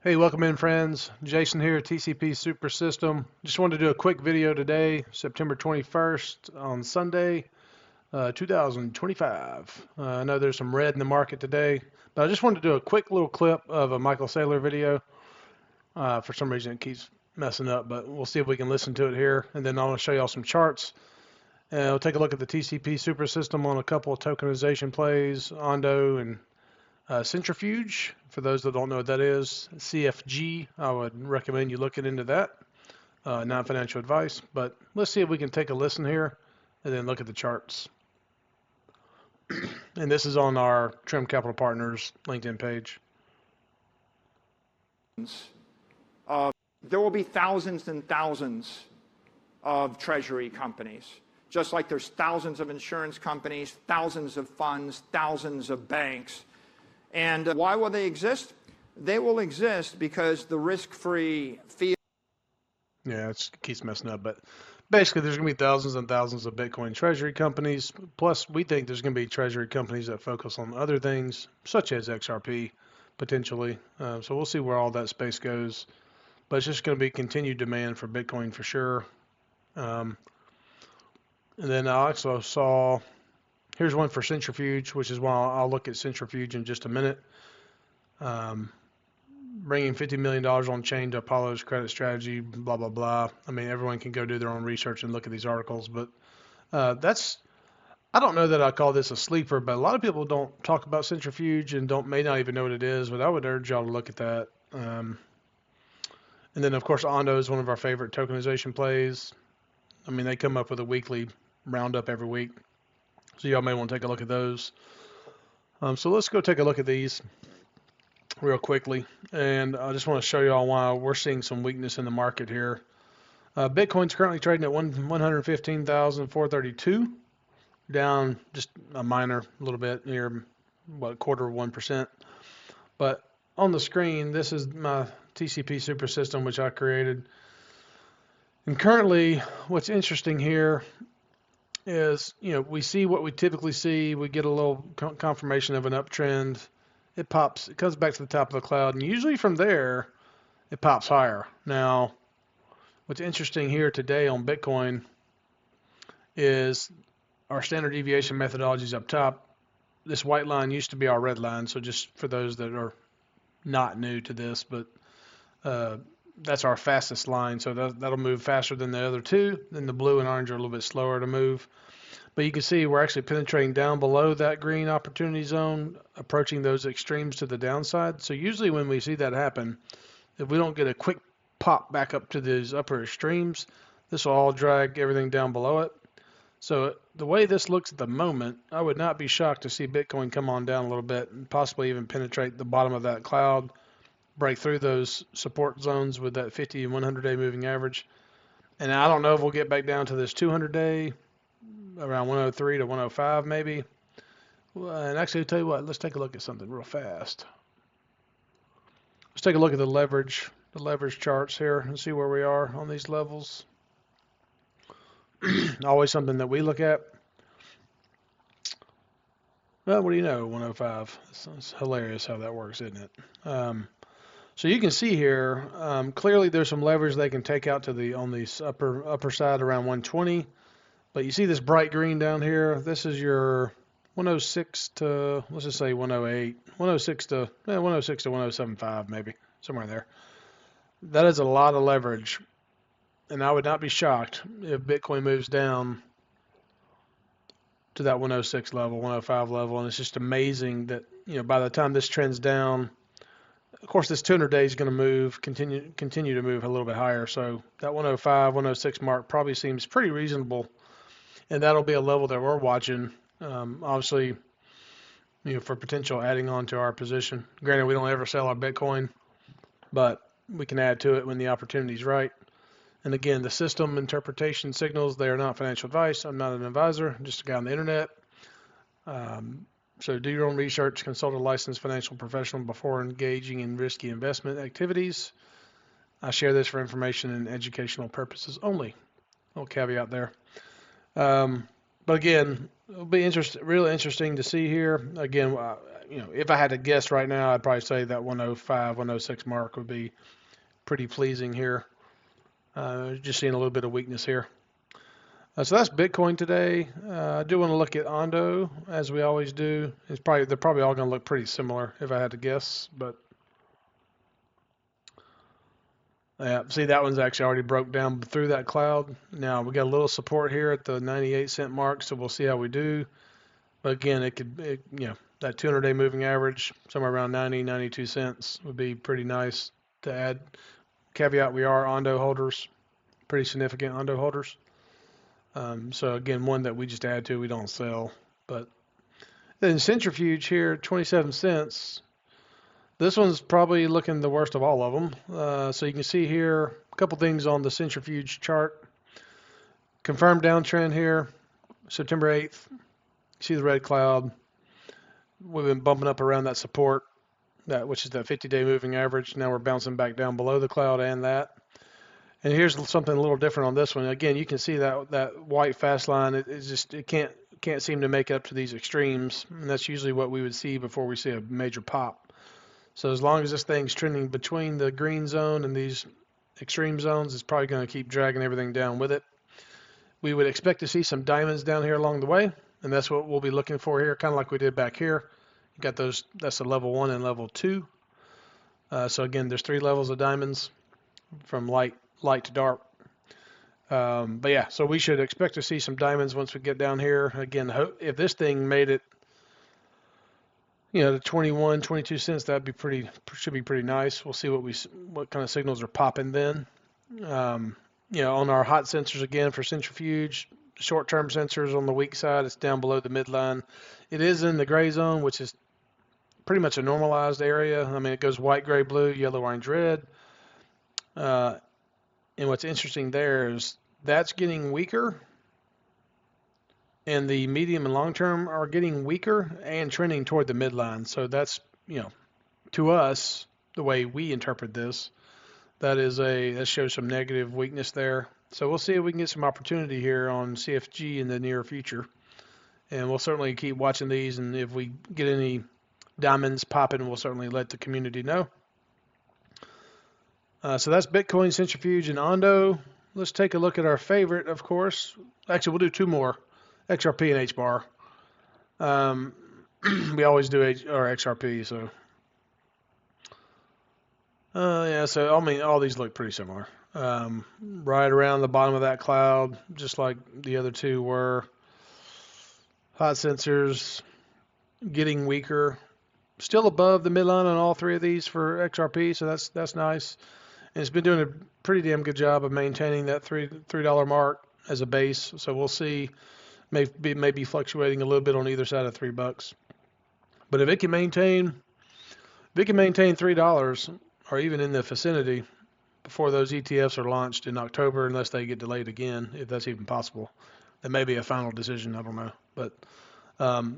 Hey, welcome in, friends. Jason here, TCP Supersystem. Just wanted to do a quick video today, September 21st on Sunday, 2025. I know there's some red in the market today, but I just wanted to do a quick little clip of a Michael Saylor video. For some reason, it keeps messing up, but we'll see if we can listen to it here. And then I want to show y'all some charts. We'll take a look at the TCP Supersystem on a couple of tokenization plays, Ondo and Centrifuge, for those that don't know what that is, CFG, I would recommend you looking into that. Not financial advice, but let's see if we can take a listen here and then look at the charts. And this is on our Trim Capital Partners LinkedIn page. There will be thousands and thousands of treasury companies, just like there's thousands of insurance companies, thousands of funds, thousands of banks. And why will they exist? They will exist because the risk-free fee. Yeah, it keeps messing up, but basically there's going to be thousands and thousands of Bitcoin treasury companies. Plus, we think there's going to be treasury companies that focus on other things, such as XRP, potentially. So we'll see where all that space goes. But it's just going to be continued demand for Bitcoin for sure. And then I also saw, here's one for Centrifuge, which is why I'll look at Centrifuge in just a minute. Bringing $50 million on chain to Apollo's credit strategy, blah, blah, blah. I mean, everyone can go do their own research and look at these articles, but I don't know that I call this a sleeper, but a lot of people don't talk about Centrifuge and may not even know what it is, but I would urge y'all to look at that. And then, of course, Ondo is one of our favorite tokenization plays. I mean, they come up with a weekly roundup every week, so y'all may want to take a look at those. So let's go take a look at these real quickly, and I just want to show y'all why we're seeing some weakness in the market here. Bitcoin's currently trading at 115,432, down just a minor little bit, near what, 1/4%. But on the screen, this is my TCP Supersystem, which I created. And currently, what's interesting here is, we see what we typically see. We get a little confirmation of an uptrend. It pops, it comes back to the top of the cloud, and usually from there, it pops higher. Now, what's interesting here today on Bitcoin is our standard deviation methodology is up top. This white line used to be our red line, so just for those that are not new to this, but that's our fastest line, so that'll move faster than the other two. Then the blue and orange are a little bit slower to move. But you can see we're actually penetrating down below that green opportunity zone, approaching those extremes to the downside. So usually when we see that happen, if we don't get a quick pop back up to these upper extremes, this will all drag everything down below it. So the way this looks at the moment, I would not be shocked to see Bitcoin come on down a little bit and possibly even penetrate the bottom of that cloud, break through those support zones with that 50 and 100-day moving average. And I don't know if we'll get back down to this 200-day, around 103 to 105 maybe. And actually, I'll tell you what, let's take a look at something real fast. Let's take a look at the leverage charts here and see where we are on these levels. Always something that we look at. Well, what do you know, 105? It's hilarious how that works, isn't it? So you can see here, clearly there's some leverage they can take out to on the upper side around 120. But you see this bright green down here. This is your 106 to, let's just say 108, 106 to 107.5 maybe, somewhere in there. That is a lot of leverage. And I would not be shocked if Bitcoin moves down to that 106 level, 105 level. And it's just amazing that, by the time this trends down, of course, this 200-day is going to move, continue to move a little bit higher. So that 105, 106 mark probably seems pretty reasonable. And that'll be a level that we're watching, obviously, for potential adding on to our position. Granted, we don't ever sell our Bitcoin, but we can add to it when the opportunity is right. And again, the system interpretation signals, they are not financial advice. I'm not an advisor, I'm just a guy on the internet. So do your own research, consult a licensed financial professional before engaging in risky investment activities. I share this for information and educational purposes only. Little caveat there. But again, it'll be really interesting to see here. Again, if I had to guess right now, I'd probably say that 105, 106 mark would be pretty pleasing here. Just seeing a little bit of weakness here. So that's Bitcoin today. I do want to look at Ondo, as we always do. They're probably all going to look pretty similar if I had to guess. But yeah, see, that one's actually already broke down through that cloud. Now we got a little support here at the 98-cent mark, so we'll see how we do. But again, that 200-day moving average somewhere around 90, 92 cents would be pretty nice to add. Caveat: we are Ondo holders, pretty significant Ondo holders. So again, one that we just add to, we don't sell. But then Centrifuge here, 27 cents. This one's probably looking the worst of all of them. So you can see here a couple things on the Centrifuge chart. Confirmed downtrend here, September 8th. See the red cloud. We've been bumping up around that support, which is that 50-day moving average. Now we're bouncing back down below the cloud and that. And here's something a little different on this one. Again, you can see that white fast line. It can't seem to make up to these extremes, and that's usually what we would see before we see a major pop. So as long as this thing's trending between the green zone and these extreme zones, it's probably going to keep dragging everything down with it. We would expect to see some diamonds down here along the way, and that's what we'll be looking for here, kind of like we did back here. You got those. That's a level 1 and level 2. So again, there's 3 levels of diamonds from light to dark. But yeah, so we should expect to see some diamonds once we get down here. Again, if this thing made it, to 21, 22 cents, should be pretty nice. We'll see what kind of signals are popping then. On our hot sensors again for Centrifuge, short-term sensors on the weak side, it's down below the midline. It is in the gray zone, which is pretty much a normalized area. I mean, it goes white, gray, blue, yellow, orange, red. And what's interesting there is that's getting weaker, and the medium and long term are getting weaker and trending toward the midline. So that's, to us, the way we interpret this, that shows some negative weakness there. So we'll see if we can get some opportunity here on CFG in the near future. And we'll certainly keep watching these, and if we get any diamonds popping, we'll certainly let the community know. So that's Bitcoin, Centrifuge, and Ondo. Let's take a look at our favorite, of course. Actually, we'll do 2 more, XRP and HBAR. We always do XRP, so. So I mean, all these look pretty similar. Right around the bottom of that cloud, just like the other 2 were. Hot sensors getting weaker. Still above the midline on all 3 of these for XRP, so that's nice. And it's been doing a pretty damn good job of maintaining that $3 mark as a base. So we'll see, maybe fluctuating a little bit on either side of $3. But if it can maintain $3 or even in the vicinity before those ETFs are launched in October, unless they get delayed again, if that's even possible, that may be a final decision. I don't know, but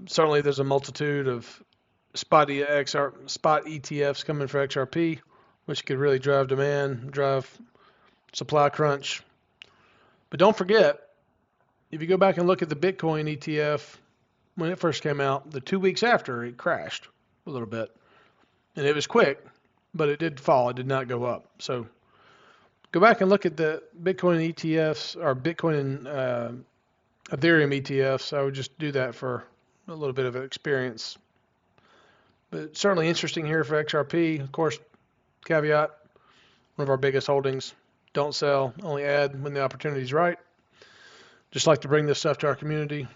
certainly there's a multitude of spot ETFs coming for XRP, which could really drive demand, drive supply crunch. But don't forget, if you go back and look at the Bitcoin ETF, when it first came out, the 2 weeks after, it crashed a little bit. And it was quick, but it did fall. It did not go up. So go back and look at the Bitcoin ETFs or Bitcoin and Ethereum ETFs. I would just do that for a little bit of experience. But certainly interesting here for XRP. Of course, caveat, one of our biggest holdings. Don't sell, only add when the opportunity is right. Just like to bring this stuff to our community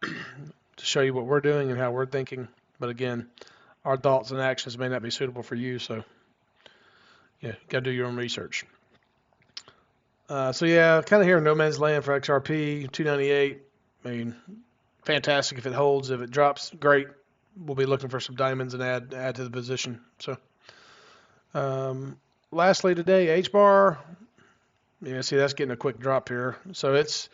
to show you what we're doing and how we're thinking. But again, our thoughts and actions may not be suitable for you, so yeah, got to do your own research. Kind of here in no man's land for XRP, 298. I mean, fantastic if it holds. If it drops, great. We'll be looking for some diamonds and add to the position. So, lastly today, HBAR. Yeah, see, that's getting a quick drop here. So it's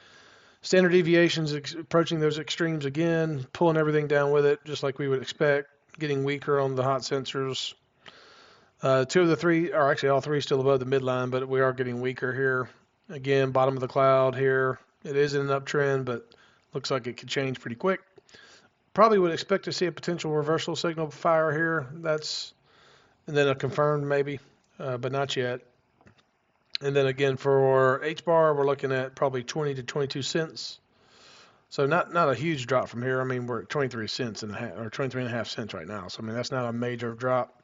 standard deviations approaching those extremes again, pulling everything down with it, just like we would expect, getting weaker on the hot sensors. 2 of the 3, or actually all 3 still above the midline, but we are getting weaker here. Again, bottom of the cloud here. It is in an uptrend, but Looks like it could change pretty quick. Probably would expect to see a potential reversal signal fire here. And then a confirmed maybe, but not yet. And then again for HBAR, we're looking at probably 20 to 22 cents. So not a huge drop from here. I mean, we're at 23 cents and a half, or 23 and a half cents right now. So I mean, that's not a major drop.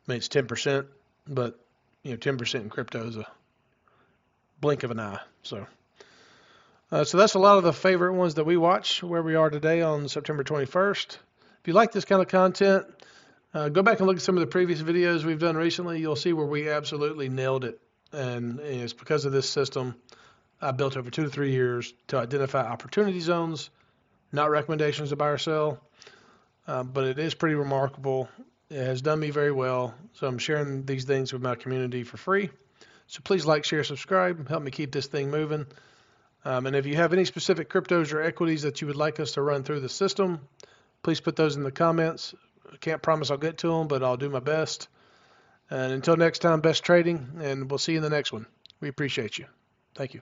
I mean, it's 10%, but 10% in crypto is a blink of an eye. So that's a lot of the favorite ones that we watch where we are today on September 21st. If you like this kind of content, go back and look at some of the previous videos we've done recently. You'll see where we absolutely nailed it. And it's because of this system I built over 2 to 3 years to identify opportunity zones, not recommendations to buy or sell. But it is pretty remarkable. It has done me very well. So I'm sharing these things with my community for free. So please like, share, subscribe. Help me keep this thing moving. And if you have any specific cryptos or equities that you would like us to run through the system, please put those in the comments. I can't promise I'll get to them, but I'll do my best. And until next time, best trading, and we'll see you in the next one. We appreciate you. Thank you.